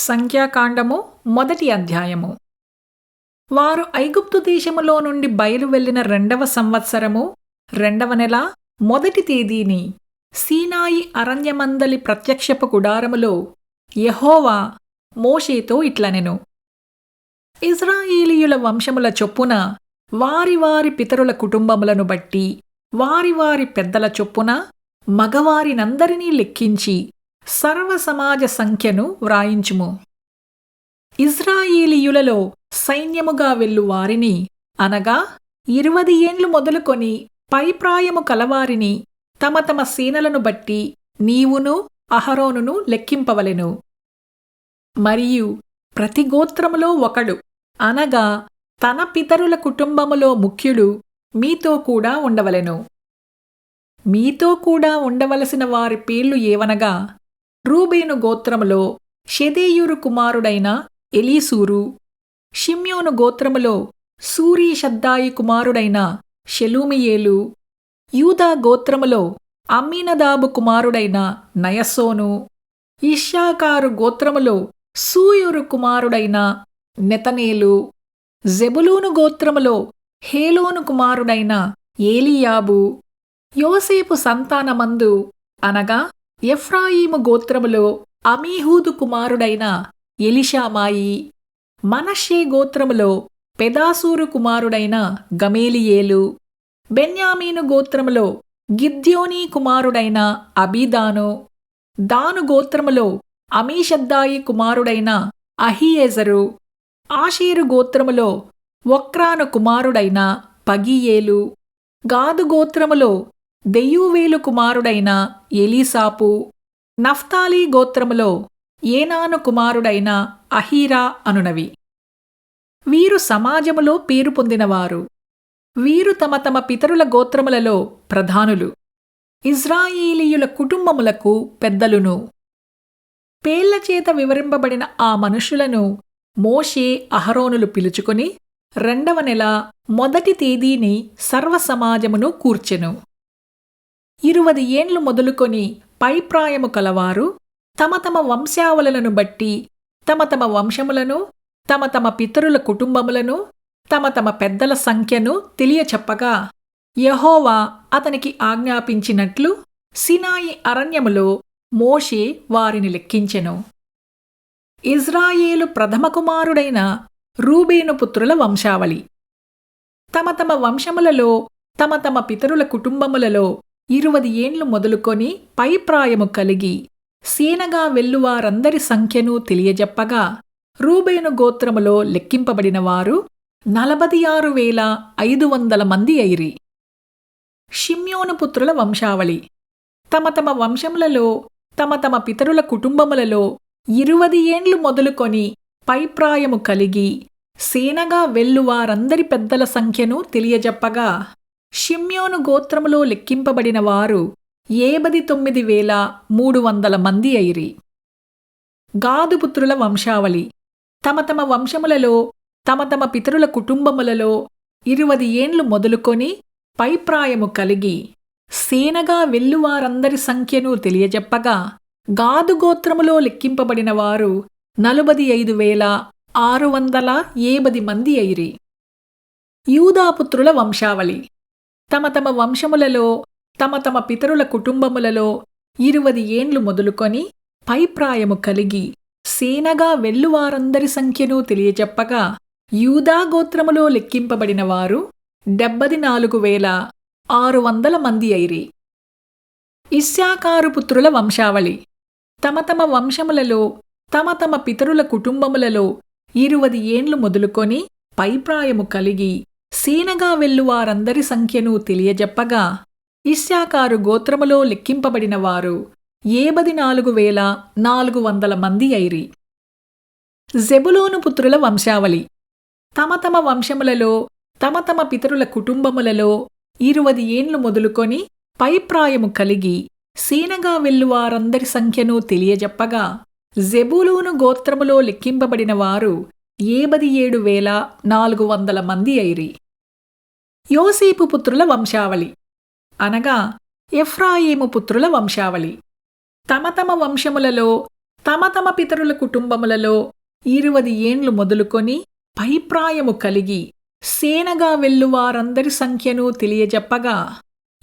సంఖ్యాకాండము మొదటి అధ్యాయము. వారు ఐగుప్తు దేశములో నుండి బయలు వెళ్ళిన 2వ సంవత్సరము 2వ నెల మొదటి తేదీని సీనాయి అరణ్యమందలి ప్రత్యక్షపు గుడారములో యెహోవా మోషేతో ఇట్లనెను. ఇశ్రాయేలీయుల వంశముల చొప్పున వారి వారి పితరుల కుటుంబములను బట్టి వారి వారి పెద్దల చొప్పున మగవారినందరినీ లెక్కించి సర్వ సమాజ సంఖ్యను వ్రాయించుము. ఇశ్రాయేలీయులలో సైన్యముగా వెళ్ళు వారిని అనగా 20 ఏండ్లు మొదలుకొని పైప్రాయము కలవారిని తమ తమ సేనలను బట్టి నీవును అహరోనును లెక్కింపవలెను. మరియు ప్రతి గోత్రములో ఒకడు అనగా తన పితరుల కుటుంబములో ముఖ్యుడు మీతో కూడా ఉండవలెను. మీతో కూడా ఉండవలసిన వారి పేర్లు ఏవనగా, రూబేను గోత్రములో షెదేయూరు కుమారుడైన ఎలీసూరు, షిమ్యోను గోత్రములో సూరీషద్దాయి కుమారుడైన షెలూమియేలు, యూదా గోత్రములో అమ్మీనదాబు కుమారుడైన నయస్సోను, ఇశ్శాకారు గోత్రములో సూయూరు కుమారుడైన నెతనేలు, జెబులూను గోత్రములో హేలోను కుమారుడైన ఏలీయాబు, యోసేపు సంతానమందు అనగా ఎఫ్రాయిము గోత్రములో అమీహూదు కుమారుడైన ఎలిషామాయి, మనష్షే గోత్రములో పెదాసూరు కుమారుడైన గమేలియేలు, బెన్యామీను గోత్రములో గిద్యోనీ కుమారుడైన అబీదాను, దాను గోత్రములో అమీషద్దాయి కుమారుడైన అహీయెజరు, ఆషేరు గోత్రములో ఒక్రాను కుమారుడైన పగీయేలు, గాదు గోత్రములో దెయూవేలు కుమారుడైన ఎలీసాపు, నఫ్తాలి గోత్రములో ఏనాను కుమారుడైన అహీరా అనునవి. వీరు సమాజములో పేరు పొందినవారు. వీరు తమ తమ పితరుల గోత్రములలో ప్రధానులు, ఇశ్రాయేలీయుల కుటుంబములకు పెద్దలును. పేళ్లచేత వివరింపబడిన ఆ మనుషులను మోషే అహరోనులు పిలుచుకొని 2వ నెల మొదటి తేదీని సర్వసమాజమును కూర్చెను. 20 ఏండ్లు మొదలుకొని పైప్రాయము కలవారు తమ తమ వంశావళులను బట్టి తమ తమ వంశములను, తమ తమ పితరుల కుటుంబములను, తమ తమ పెద్దల సంఖ్యను తెలియచెప్పగా, యెహోవా అతనికి ఆజ్ఞాపించినట్లు సీనాయి అరణ్యములో మోషే వారిని లెక్కించెను. ఇశ్రాయేలు ప్రథమ కుమారుడైన రూబేను పుత్రుల వంశావళి. తమ తమ వంశములలో తమ తమ పితరుల కుటుంబములలో 20 ఏండ్లు మొదలుకొని పైప్రాయము కలిగి సేనగా వెల్లువారందరి సంఖ్యను తెలియజెప్పగా, రూబేను గోత్రములో లెక్కింపబడిన వారు 46,500 మంది అయిరి. షిమ్యోను పుత్రుల వంశావళి. తమ తమ వంశములలో తమ తమ పితరుల కుటుంబములలో 20 ఏండ్లు మొదలుకొని పైప్రాయము కలిగి సేనగా వెల్లువారందరి పెద్దల సంఖ్యను తెలియజెప్పగా, షిమ్యోను గోత్రములో లెక్కింపబడిన వారు 79,300 మంది అయిరి. గాదు పుత్రుల వంశావళి. తమ తమ వంశములలో తమ తమ పితరుల కుటుంబములలో 20 ఏండ్లు మొదలుకొని పైప్రాయము కలిగి సేనగా వెల్లువారందరి సంఖ్యను తెలియజెప్పగా, గాదు గోత్రములో లెక్కింపబడిన వారు 45,670 మంది అయిరి. యూదాపుత్రుల వంశావళి. తమ తమ వంశములలో తమ తమ పితరుల కుటుంబములలో 20 ఏండ్లు మొదలుకొని పైప్రాయము కలిగి సేనగా వెల్లువారందరి సంఖ్యను తెలియజెప్పగా, యూదా గోత్రములో లెక్కింపబడిన వారు 74,600 మంది అయిరి. ఇశ్శాకారు పుత్రుల వంశావళి. తమ తమ వంశములలో తమ తమ పితరుల కుటుంబములలో 20 ఏండ్లు మొదలుకొని పైప్రాయము కలిగి సేనగా వెల్లువారందరి సంఖ్యను తెలియజెప్పగా, ఇశ్శాకారు గోత్రములో లెక్కింపబడిన వారు 74,400 మంది అయిరి. జెబులూను పుత్రుల వంశావళి. తమ తమ వంశములలో తమ తమ పితరుల కుటుంబములలో 20 ఏండ్లు మొదలుకొని పైప్రాయము కలిగి సేనగా వెల్లువారందరి సంఖ్యను తెలియజెప్పగా, జెబూలూను గోత్రములో లెక్కింపబడిన వారు 77,400 మంది అయిరి. యోసేపు పుత్రుల వంశావళి అనగా ఎఫ్రాయిము పుత్రుల వంశావళి. తమ తమ వంశములలో తమ తమ పితరుల కుటుంబములలో 20 ఏండ్లు మొదలుకొని పైప్రాయము కలిగి సేనగా వెల్లువారందరి సంఖ్యను తెలియజెప్పగా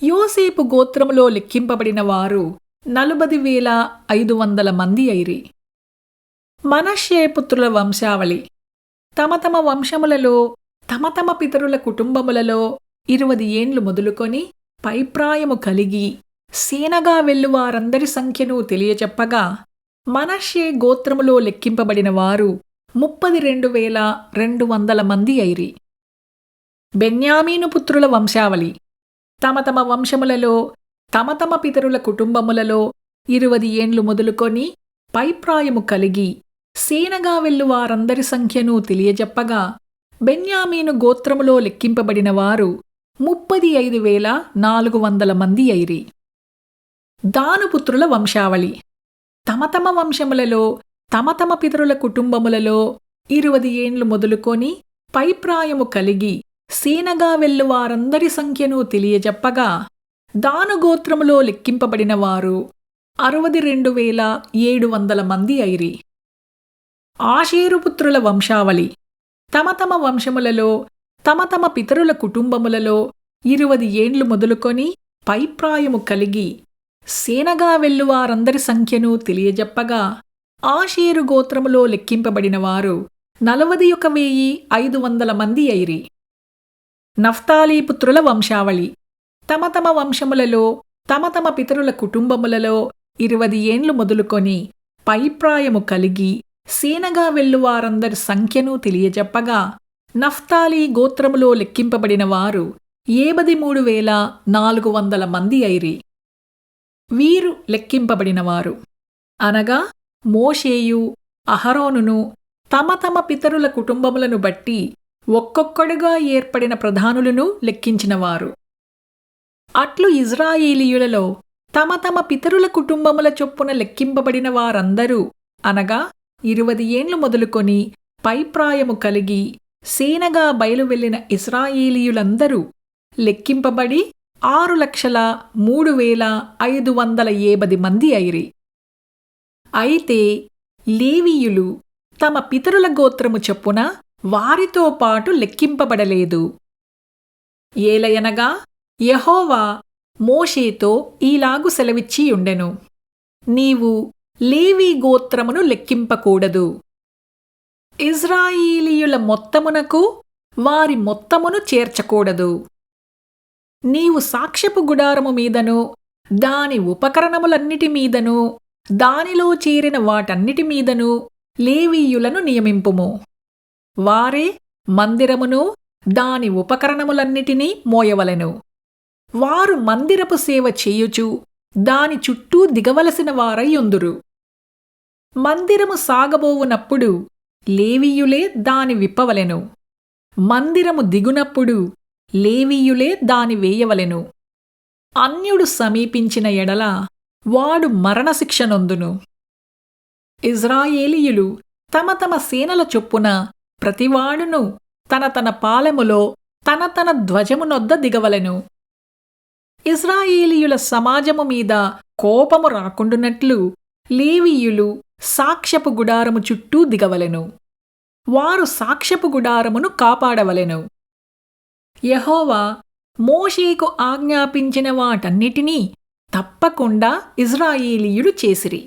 యోసేపు గోత్రములో లెక్కింపబడిన వారు 40,500 మంది అయిరి. మనష్షే పుత్రుల వంశావళి. తమ తమ వంశములలో తమ తమ పితరుల కుటుంబములలో 20 ఏండ్లు మొదలుకొని పైప్రాయము కలిగి సేనగా వెల్లువారందరి సంఖ్యను తెలియజెప్పగా మనష్షే గోత్రములో లెక్కింపబడిన వారు 32,200 మంది అయిరి. బెన్యామీను పుత్రుల వంశావళి. తమ తమ వంశములలో తమ తమ పితరుల కుటుంబములలో 20 ఏండ్లు మొదలుకొని పైప్రాయము కలిగి సేనగా వెల్లువారందరి సంఖ్యను తెలియజెప్పగా బెన్యామీను గోత్రములో లెక్కింపబడిన వారు 35,400 మంది అయిరి. దాను పుత్రుల వంశావళి. తమ తమ వంశములలో తమ తమ పితరుల కుటుంబములలో 20 ఏండ్లు మొదలుకొని పైప్రాయము కలిగి సేనగా వెల్లువారందరి సంఖ్యను తెలియజెప్పగా దాను గోత్రములో లెక్కింపబడిన వారు 62,700 మంది అయిరి. ఆషేరు పుత్రుల వంశావళి. తమ తమ వంశములలో తమ తమ పితరుల కుటుంబములలో 20 ఏండ్లు మొదలుకొని పైప్రాయము కలిగి సేనగా వెల్లువారందరి సంఖ్యను తెలియజెప్పగా ఆషేరు గోత్రములో లెక్కింపబడిన వారు 41,500 మంది అయిరి. నఫ్తాలీ పుత్రుల వంశావళి. తమ తమ వంశములలో తమ తమ పితరుల కుటుంబములలో 20 ఏండ్లు మొదలుకొని పైప్రాయము కలిగి సేనగా వెల్లువారందరి సంఖ్యను తెలియజెప్పగా నఫ్తాలీ గోత్రములో లెక్కింపబడిన వారు 73,400 మంది అయిరి. వీరు లెక్కింపబడినవారు అనగా మోషేయు అహరోనును తమ తమ పితరుల కుటుంబములను బట్టి ఒక్కొక్కడుగా ఏర్పడిన ప్రధానులను లెక్కించినవారు. అట్లు ఇజ్రాయేలీయులలో తమ తమ పితరుల కుటుంబముల చొప్పున లెక్కింపబడిన వారందరూ అనగా 20 ఏండ్లు మొదలుకొని పైప్రాయము కలిగి సేనగా బయలువెళ్లిన ఇశ్రాయేలీయులందరూ లెక్కింపబడి 6,03,580 మంది అయిరి. అయితే లేవీయులు తమ పితరుల గోత్రము చొప్పున వారితో పాటు లెక్కింపబడలేదు. ఏలయనగా యెహోవా మోషేతో ఈలాగు సెలవిచ్చియుండెను, నీవు లేవీ గోత్రమును లెక్కింపకూడదు. ఇజ్రాయేలీయుల మొత్తమునకు వారి మొత్తమును చేర్చకూడదు. నీవు సాక్ష్యపు గుడారము మీదను దాని ఉపకరణములన్నిటి మీదను దానిలో చేరిన వాటన్నిటి మీదను లేవీయులను నియమింపుము. వారే మందిరమును దాని ఉపకరణములన్నిటినీ మోయవలెను. వారు మందిరపు సేవ చేయుచు దాని చుట్టూ దిగవలసిన వారయ్యుందురు. మందిరము సాగబోవునప్పుడు లేవీయులే దాని విప్పవలెను. మందిరము దిగునప్పుడు లేవీయులే దాని వేయవలెను. అన్యుడు సమీపించిన ఎడల వాడు మరణశిక్ష నొందును. ఇజ్రాయేలీయులు తమ తమ సేనల చొప్పున ప్రతివాడును తన తన పాలెములో తన తన ధ్వజమునొద్ద దిగవలెను. ఇజ్రాయేలీయుల సమాజము మీద కోపము రాకుండునట్లు లేవీయులు సాక్ష్యపు గుడారము చుట్టూ దిగవలెను. వారు సాక్ష్యపు గుడారమును కాపాడవలెను. యెహోవా మోషేకు ఆజ్ఞాపించిన వాటన్నిటినీ తప్పకుండా ఇజ్రాయేలీయులు చేసిరి.